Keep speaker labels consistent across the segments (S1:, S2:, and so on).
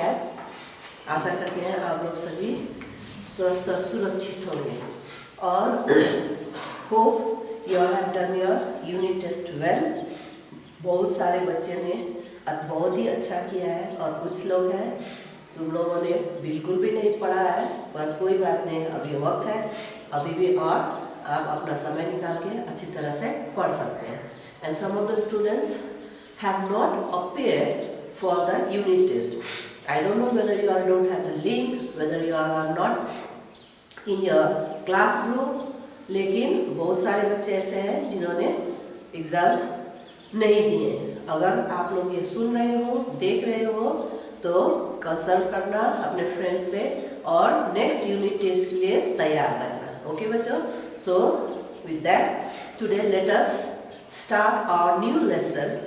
S1: है। आशा करते हैं आप लोग सभी स्वस्थ और सुरक्षित होंगे और hope you have done your unit test well. बहुत सारे बच्चे ने बहुत ही अच्छा किया है और कुछ लोग हैं तुम लोगों ने बिल्कुल भी नहीं पढ़ा है, पर कोई बात नहीं, अभी वक्त है अभी भी, और आप अपना समय निकाल के अच्छी तरह से पढ़ सकते हैं। And some of the students have not appeared for the unit test. I don't know whether you are don't have the link, whether you are not in your class group, लेकिन बहुत सारे बच्चे ऐसे हैं जिन्होंने एग्जाम्स नहीं दिए। अगर आप लोग ये सुन रहे हो, देख रहे हो, तो कंसल्ट करना अपने फ्रेंड्स से और नेक्स्ट यूनिट टेस्ट के लिए तैयार रहना। ओके बच्चों, so with that today let us start our new lesson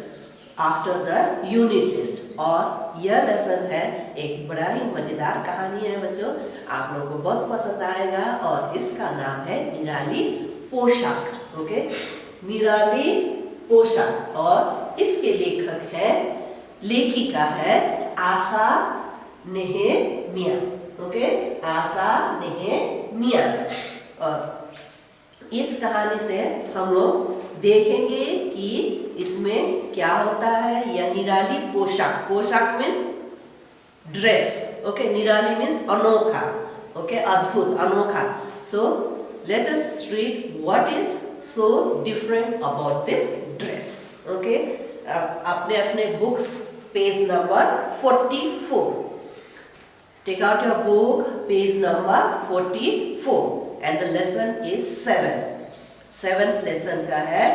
S1: after the unit test. और यह लेसन है एक बड़ा ही मजेदार कहानी है बच्चों, आप लोगों को बहुत पसंद आएगा और इसका नाम है निराली पोशाक। ओके, निराली पोशाक, और इसके लेखक है, लेखिका है आशा नेहेमिया। ओके, आशा नेहेमिया। और इस कहानी से हम लोग देखेंगे कि इसमें क्या होता है। यह निराली पोशाक, पोशाक मीन्स ड्रेस। ओके, निराली मीन्स अनोखा, ओके, अद्भुत, अनोखा। So let us read what is so different about this dress. Okay, अपने अपने books page number 44. Take out your book, page number 44, and the lesson is 7. 7th lesson का है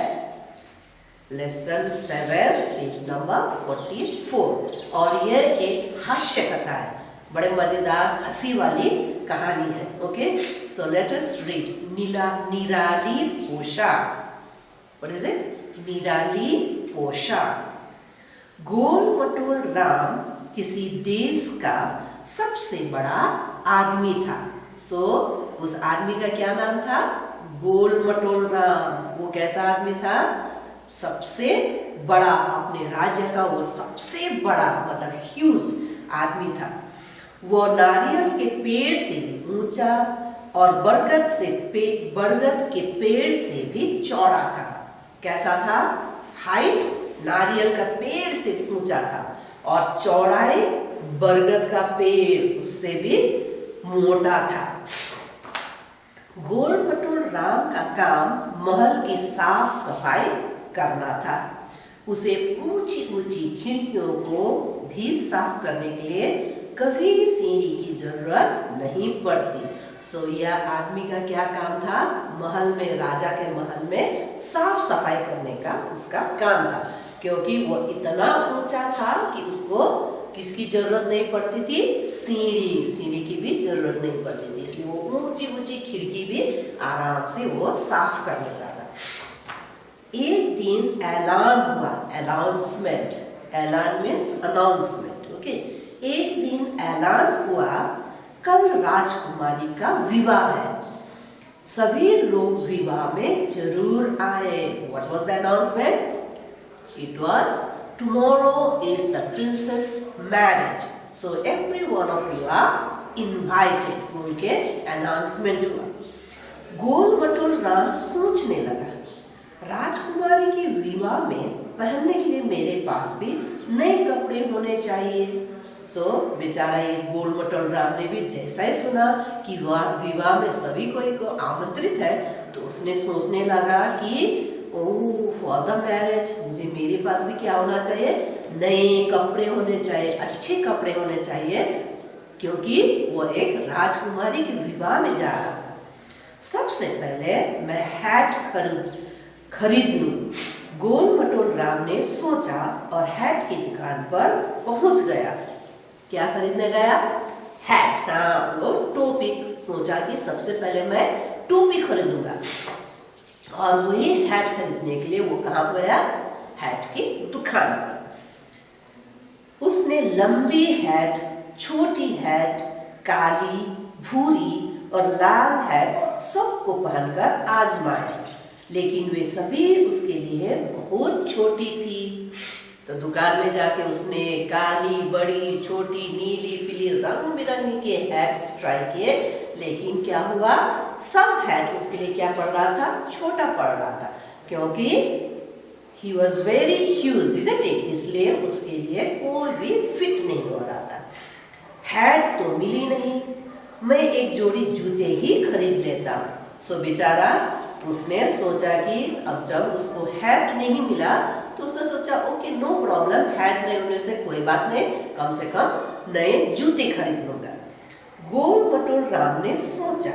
S1: lesson 7, page number 44. और ये एक हास्य कथा है, बड़े मजेदार हंसी वाली कहानी है। Okay, so let us read निराली पोशाक। What is it? निराली पोशाक। गोल मटोल राम किसी देश का सबसे बड़ा आदमी था। सो उस आदमी का क्या नाम था? गोल मटोल राम। वो कैसा आदमी था? सबसे बड़ा, अपने राज्य का वो सबसे बड़ा मतलब ह्यूज आदमी था। वो नारियल के पेड़ से भी ऊंचा और बरगद के पेड़ से भी चौड़ा था। कैसा था? हाइट नारियल का पेड़ से ऊंचा था और चौड़ाई बरगद का पेड़ उससे भी मोटा था। गोल मटोल राम का काम महल की साफ सफाई करना था। उसे ऊंची ऊंची खिड़कियों को भी साफ करने के लिए कभी सीढ़ी की जरूरत नहीं पड़ती। सो यह आदमी का क्या काम था? महल में, राजा के महल में साफ सफाई करने का उसका काम था, क्योंकि वो इतना ऊंचा था कि उसको किसकी जरूरत नहीं पड़ती थी? सीढ़ी की भी जरूरत नहीं पड़ती थी, इसलिए वो ऊंची ऊंची खिड़की भी आराम से वो साफ कर लेता था। एक दिन ऐलान हुआ, अनाउंसमेंट, ऐलान मीन्स अनाउंसमेंट। ओके, एक दिन ऐलान हुआ कल राजकुमारी का विवाह है, सभी लोग विवाह में जरूर आए। What was the announcement? It was tomorrow is the princess marriage, so every one of you are invited. बोल के अनाउंसमेंट हुआ। गोल मटोल राम सोचने लगा, राजकुमारी के विवाह में पहनने के लिए मेरे पास भी नए कपड़े होने चाहिए। सो बेचारा ये गोल मटोल राम ने भी जैसा ही सुना कि विवाह में सभी कोई को आमंत्रित है, तो उसने सोचने लगा कि ओह, फॉर द मैरिज मुझे, मेरे पास भी क्या होना चाहिए? नए कपड़े होने चाहिए, अच्छे कपड़े होने चाहिए, क्योंकि वो एक राजकुमारी के विवाह में जा रहा था। सबसे पहले मैं हैट खरीद लूं। गोल मटोल राम ने सोचा और हैट की दुकान पर पहुंच गया। क्या खरीदने गया? हैट। हाँ, वो टोपी। सोचा कि सबसे पहले मैं टोपी खरीदूंगा, और वही हैट खरीदने के लिए वो कहाँ गया? हैट की दुकान पर। उसने लंबी हैट, छोटी हैट, काली, भूरी और लाल हैट सबको पहनकर आजमाया, लेकिन वे सभी उसके लिए बहुत छोटी थी। तो दुकान में जाके उसने काली, बड़ी, छोटी, नीली, पीली, रंग बिरंगी के हैट्स ट्राई किए, लेकिन क्या हुआ, सब हैट उसके लिए क्या पड़ रहा था, छोटा पड़ रहा था, क्योंकि he was very huge, isn't it? इसलिए उसके लिए कोई भी फिट नहीं हो रहा था। हैट तो मिली नहीं, मैं एक जोड़ी जूते ही खरीद लेता। सो बेचारा उसने सोचा कि अब जब उसको हैट नहीं मिला तो उसने सोचा ओके नो प्रॉब्लम, हैट नहीं होने से कोई बात नहीं, कम से कम नए जूते खरीद लूंगा। गोल मटोल राम ने सोचा।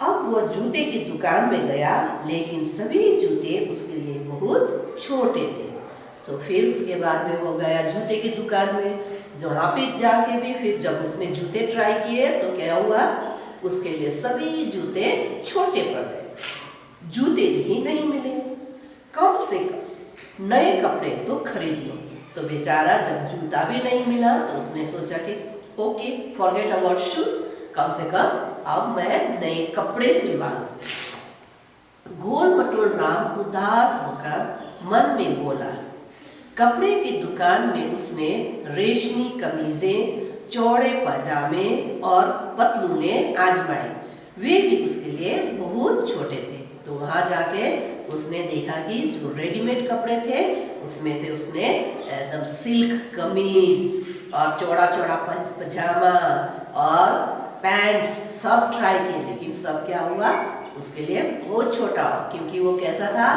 S1: अब वह जूते की दुकान में गया, लेकिन सभी जूते उसके लिए बहुत छोटे थे। तो फिर उसके बाद में वो गया जूते की दुकान में, जहाँ पे जाके भी फिर जब उसने जूते ट्राई किए तो क्या हुआ, उसके लिए सभी जूते छोटे पड़ गए, जूते भी नहीं मिले। कम से कम नए कपड़े तो खरीद लो। तो बेचारा जब जूता भी नहीं मिला तो उसने सोचा कि ओके फॉरगेट अबाउट शूज, कम से कम अब मैं नए कपड़े सिलवा लूं। गोल मटोल राम उदास होकर मन में बोला। कपड़े की दुकान में उसने रेशमी कमीजें, चौड़े पजामे और पतलूने आजमाए, वे भी उसके लिए बहुत छोटे थे। तो वहां जाके उसने देखा कि जो रेडीमेड कपड़े थे उसमें से उसने एकदम सिल्क कमीज और चौड़ा चौड़ा पजामा और पैंट्स सब ट्राई किए, लेकिन सब क्या हुआ, उसके लिए बहुत छोटा, क्योंकि वो कैसा था,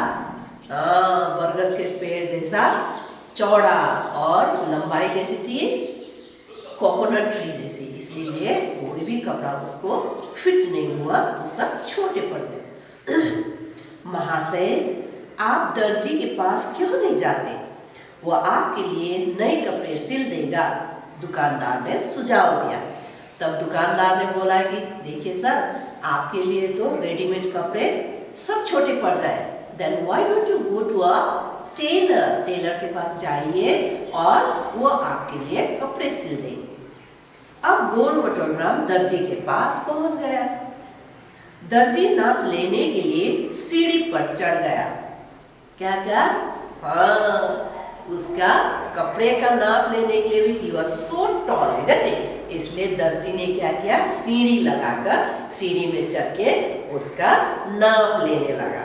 S1: बरगद के पेड़ जैसा चौड़ा और लंबाई कैसी थी, कोकोनट ट्री जैसी, इसीलिए कोई भी कपड़ा उसको फिट नहीं हुआ, तो सब छोटे पड़ गए। महाशय, आप दर्जी के पास क्यों नहीं जाते, वो आपके लिए नए कपड़े सिल देगा, दुकानदार ने सुझाव दिया। तब दुकानदार ने बोला कि देखिए सर, आपके लिए तो रेडीमेड कपड़े सब छोटे पड़ जाए, then why don't you go to a tailor, tailor के पास जाइए और वो आपके लिए कपड़े सिल देंगे। अब गोल मटोल राम दर्जी के पास पहुंच गया। दर्जी नाप लेने के लिए सीढ़ी पर चढ़ गया। क्या क्या, हाँ, उसका कपड़े का नाप लेने के लिए भी he was so tall, isn't it? इसलिए दर्जी ने क्या किया, सीढ़ी लगाकर सीढ़ी में चढ़ के उसका नाप लेने लगा।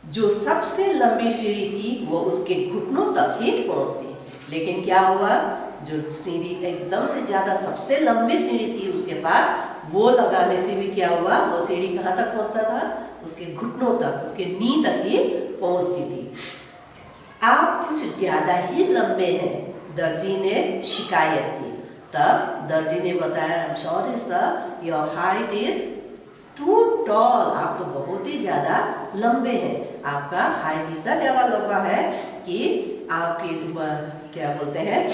S1: जो सबसे लंबी सीढ़ी थी वो उसके घुटनों तक ही पहुंचती, लेकिन क्या हुआ, जो सीढ़ी एकदम से ज्यादा सबसे लंबी सीढ़ी थी उसके पास, वो लगाने से भी क्या हुआ, वो सीढ़ी कहाँ तक पहुंचता था, उसके घुटनों तक, उसके नी तक ही पहुंचती थी। आप कुछ ज्यादा ही लंबे हैं, दर्जी ने शिकायत की। तब दर्जी ने बताया, I am sorry sir, your height is too tall, आप तो बहुत ही ज्यादा लंबे हैं, आपका हाइट इतना लंबा है कि आपके क्या बोलते हैं,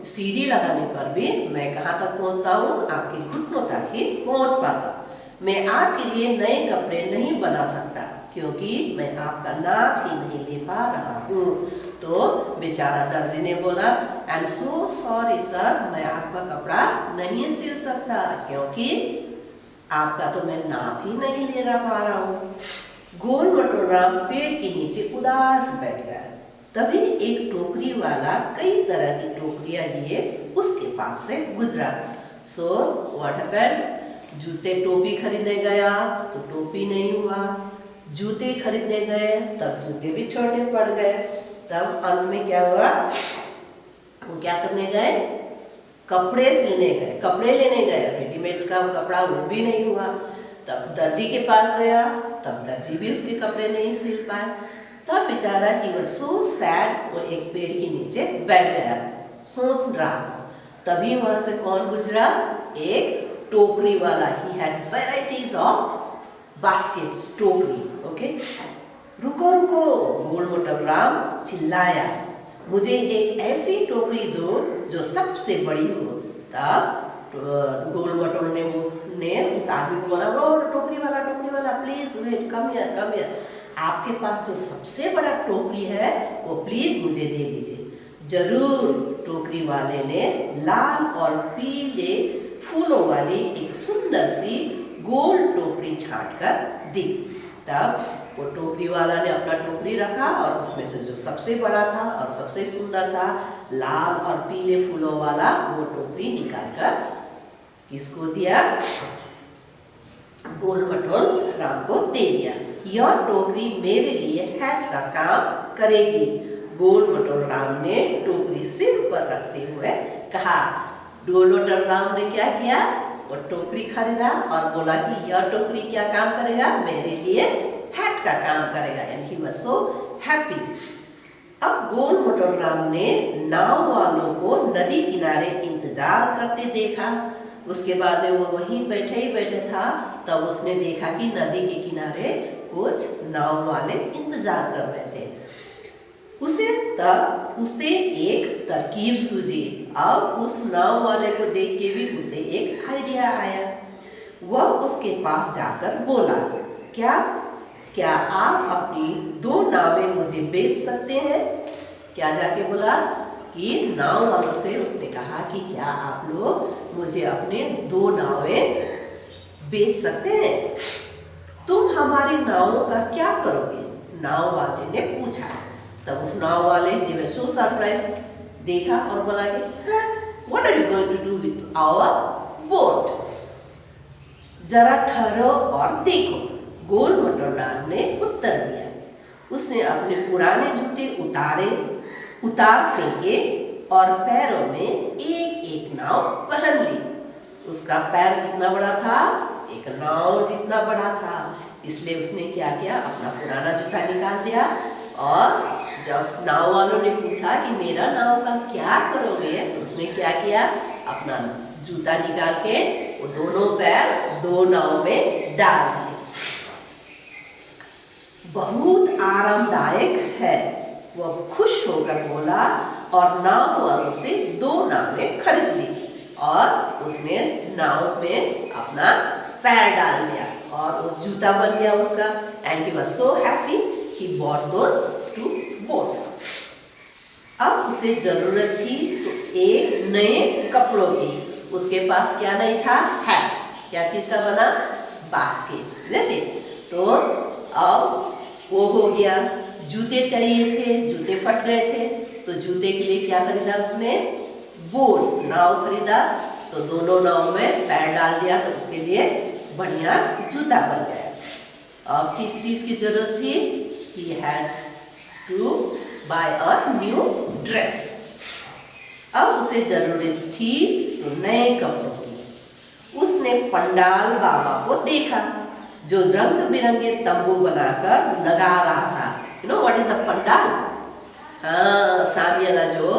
S1: सीढ़ी लगाने पर भी मैं कहाँ तक पहुँचता हूँ, आपके घुटनों तक ही पहुँच पाता हूँ। मैं आपके लिए नए कपड़े नहीं बना सकता, क्योंकि मैं आपका नाप ही नहीं ले पा रहा हूँ। तो बेचारा दर्जी ने बोला, I am so sorry sir, मैं आपका कपड़ा नहीं सिल सकता, क्योंकि आपका तो मैं नाप ही नहीं ले पा रहा हूँ। गोल मटोल राम पेड़ के नीचे उदास बैठ गया। तभी एक टोकरी वाला कई तरह की टोकरियां लिए उसके पास से गुजरा। सो व्हाट हैपेंड, जूते टोपी खरीदने गया तो टोपी नहीं हुआ, जूते खरीदने गए तब जूते भी छोटे पड़ गए। तब अंत में क्या हुआ, वो क्या करने गए, कपड़े सिलने गए, कपड़े लेने गए, रेडीमेड का कपड़ा वो भी नहीं हुआ। तब दर्जी के पास गया, तब दर्जी भी उसके कपड़े नहीं सिल पाए। तब बेचारा ही वाज सो सैड, वो एक पेड़ के नीचे बैठ गया, सोच रहा था। तभी वहां से कौन गुजरा, एक टोकरी वाला। He had varieties of baskets, टोकरी। ओके, रुको रुको, गोल मटोल राम चिल्लाया, मुझे एक ऐसी टोकरी दो जो सबसे बड़ी हो। तब गोल मटोल ने उस आदमी को बोला, टोकरी वाला प्लीज वेट, कम हियर, आपके पास जो सबसे बड़ा टोकरी है वो प्लीज मुझे दे दीजिए। जरूर, टोकरी वाले ने लाल और पीले फूलों वाली एक सुंदर सी गोल टोकरी छांट कर दी। तब वो टोकरी वाला ने अपना टोकरी रखा और उसमें से जो सबसे बड़ा था और सबसे सुंदर था, लाल और पीले फूलों वाला, वो टोकरी निकालकर किसको दिया? गोल मटोल राम को दे दिया। यह टोकरी मेरे लिए हैट का काम करेगी। गोल मटोल राम ने टोकरी सिर पर रखते हुए कहा। गोल मटोल राम ने क्या किया? वो टोकरी खरीदा और बोला कि यह टोकरी क्या काम करेगा? मेरे लिए हैट का काम करेगा। And he was so happy. अब गोल मटोल राम ने नाव वालों को नदी किनारे इंतजार करते देखा। उसके बाद में वो वहीं बैठे ही बैठे था, तब उसने देखा कि नदी के किनारे कुछ नाव वाले इंतजार कर रहे थे। उसे एक तरकीब सूझी। अब उस नाव वाले को देख के भी उसे एक आइडिया आया। वह उसके पास जाकर बोला, क्या आप अपनी 2 नावें मुझे बेच सकते हैं? क्या जाके बोला कि नाव वालों से उसने कहा कि क्या आप लोग मुझे अपने 2 नावें बेच सकते हैं? तुम हमारी नावों का क्या करोगे? नाव वाले ने पूछा। तब उस नाव वाले ने वे सो सरप्राइज देखा और बोला कि what are you going to do with our boat? जरा ठहरो और देखो, गोल मटोल राम ने उत्तर दिया। उसने अपने पुराने जूते उतार फेंके और पैरों में एक नाव पहन ली। उसका पैर कितना बड़ा था? एक नाव जितना बड़ा था। इसलिए उसने क्या किया? अपना पुराना जूता निकाल दिया और जब नाव वालों ने पूछा कि मेरा नाव का क्या करोगे, तो उसने क्या किया? अपना जूता निकाल के वो दोनों पैर 2 नाव में डाल दिए। बहुत आरामदायक है, वह खुश होकर बोला और नाव वालों से 2 नावें खरीद ली और उसने नाव में अपना पैर डाल दिया और वो जूता बन गया उसका। And he was so happy he bought those 2 boats. अब उसे जरूरत थी तो एक नए कपड़ों की। उसके पास क्या नहीं था? हैट। क्या चीज का बना? बास्केट। जैसे तो अब वो हो गया। जूते चाहिए थे, जूते फट गए थे, तो जूते के लिए क्या खरीदा उसने? बोट्स, नाव खरीदा। तो दोनों नाव में पैर डाल दिया तो उसके लिए बढ़िया जूता बन गया। अब किस चीज की जरूरत थी? He had to buy a new dress. अब उसे जरूरत थी तो नए कपड़ों की। उसने पंडाल बाबा को देखा जो रंग बिरंगे तंबू बनाकर लगा रहा था। You know what is a pandal? हाँ, सामियाना जो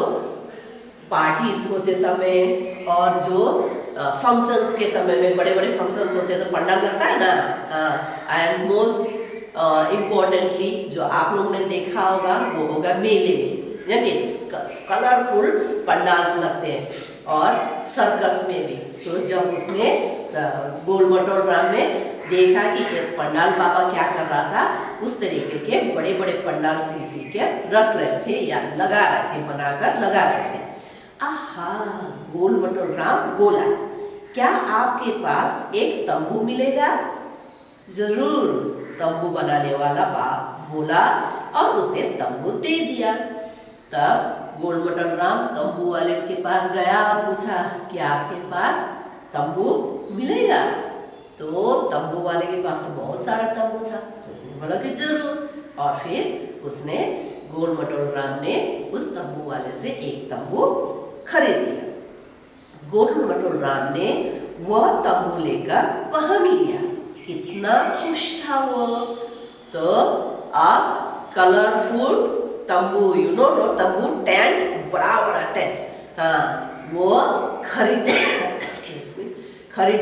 S1: पार्टीज होते समय और जो फंक्शंस के समय में बड़े बड़े फंक्शंस होते हैं तो पंडाल लगता है ना। एंड मोस्ट इम्पोर्टेंटली जो आप लोगों ने देखा होगा वो होगा मेले में, यानी कलरफुल पंडाल्स लगते हैं और सर्कस में भी। तो जब उसने गोल मटोल राम ने देखा कि पंडाल बाबा क्या कर रहा था, उस तरीके के बड़े बड़े पंडाल सी के रख रहे थे या लगा रहे थे, बनाकर लगा रहे थे। आहा, गोल मटोल राम बोला, क्या आपके पास एक तंबू मिलेगा? जरूर, तंबू बनाने वाला बाप बोला और उसे तंबू दे दिया। तब गोल मटोल राम तंबू वाले के पास गया और पूछा, क्या आपके पास तंबू मिलेगा? तो तंबू वाले के पास तो बहुत सारा तंबू था, तो उसने बोला कि जरूर। और फिर उसने गोल मटोल राम ने उस तंबू वाले से एक तंबू खरीद लिया। गोल मटोल राम ने वह तंबू लेकर पहन लिया। कितना खुश था वो। तो अब कलरफुल तंबू, यू नो तंबू, टेंट, बड़ा बड़ा टेंट, हाँ, वो खरीद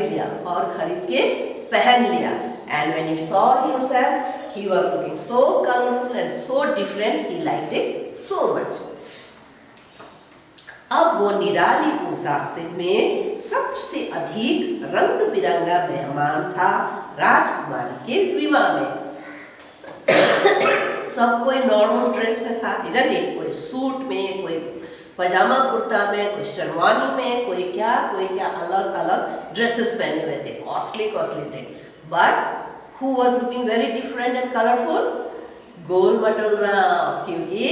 S1: लिया और खरीद के पहन लिया। And when he saw himself, he was looking so colorful and so different, he liked it so much. अब वो निराली पोशाक में सबसे अधिक रंग बिरंगा मेहमान था राजकुमारी के विवाह में। सब कोई नॉर्मल ड्रेस में था, कोई सूट में, कोई पजामा कुर्ता में, कोई शेरवानी में, कोई क्या अलग अलग ड्रेसेस पहने हुए थे, costly dress. But Who was looking very different and colorful? गोल मटोल राम, क्योंकि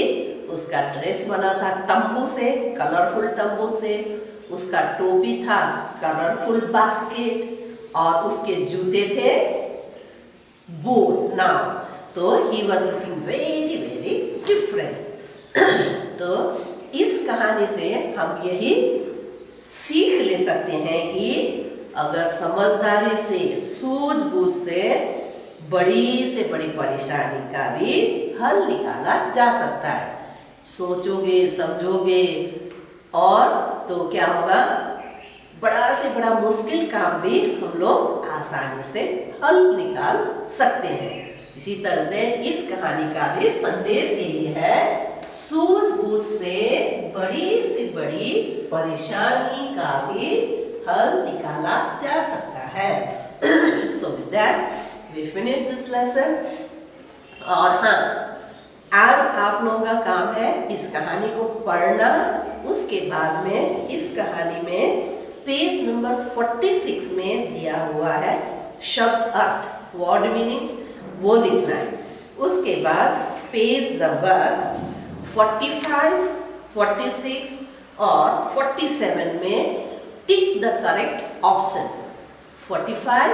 S1: उसका ड्रेस बना था तंबू से, कलरफुल तंबू से, उसका टोपी था कलरफुल बास्केट और उसके जूते थे बूट नाउ। तो he was looking very very different. तो इस कहानी से हम यही सीख ले सकते हैं कि अगर समझदारी से, सूझबूझ से बड़ी से बड़ी परेशानी का भी हल निकाला जा सकता है। सोचोगे, समझोगे और तो क्या होगा, बड़ा से बड़ा मुश्किल काम भी हम लोग आसानी से हल निकाल सकते हैं। इसी तरह से इस कहानी का भी संदेश यही है, सूझबूझ से बड़ी परेशानी का भी हल निकाला जा सकता है। So with that we finish this lesson। और हाँ, आज आप लोगों का काम है इस कहानी को पढ़ना, उसके बाद में इस कहानी में पेज नंबर 46 में दिया हुआ है शब्द अर्थ, वर्ड मीनिंग्स, वो लिखना है। उसके बाद पेज नंबर 45, 46 और 47 में tick the correct option. 45,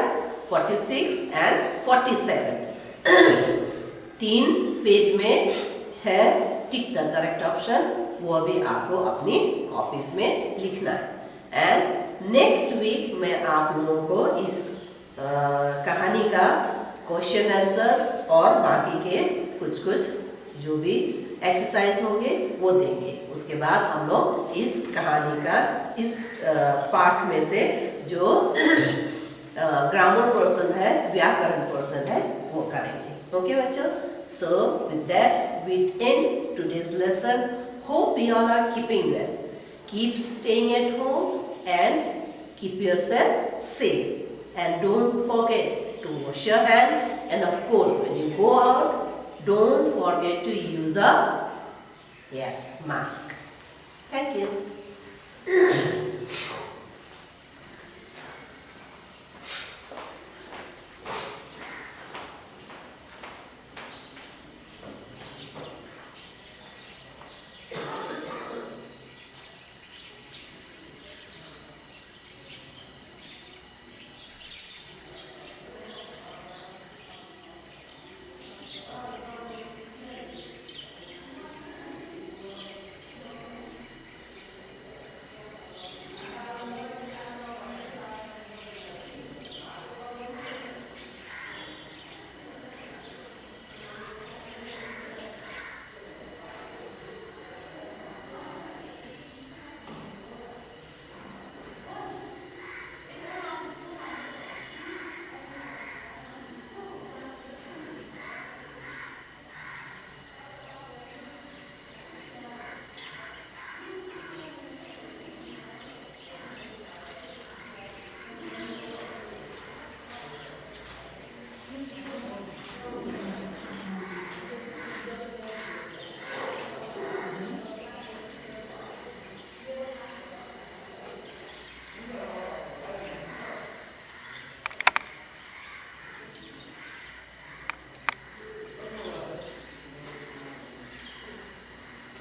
S1: 46 and 47 तीन पेज में है टिक द करेक्ट ऑप्शन, वो भी आपको अपनी कॉपीज में लिखना है। एंड नेक्स्ट वीक मैं आप लोगों को इस कहानी का क्वेश्चन आंसर्स और बाकी के कुछ जो भी एक्सरसाइज होंगे वो देंगे। उसके बाद हम लोग इस कहानी का इस पार्ट में से जो ग्रामर पोर्शन है, व्याकरण पोर्शन है, वो करेंगे। ओके बच्चों, so with that we end today's lesson. Hope you all are keeping well, keep staying at home and keep yourself safe and don't forget to wash your hand, and of course when you go out don't forget to use a mask. Thank you.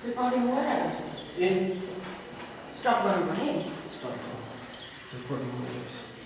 S2: Recording what?
S3: Yeah.
S2: Stop going,
S3: Stop. Recording.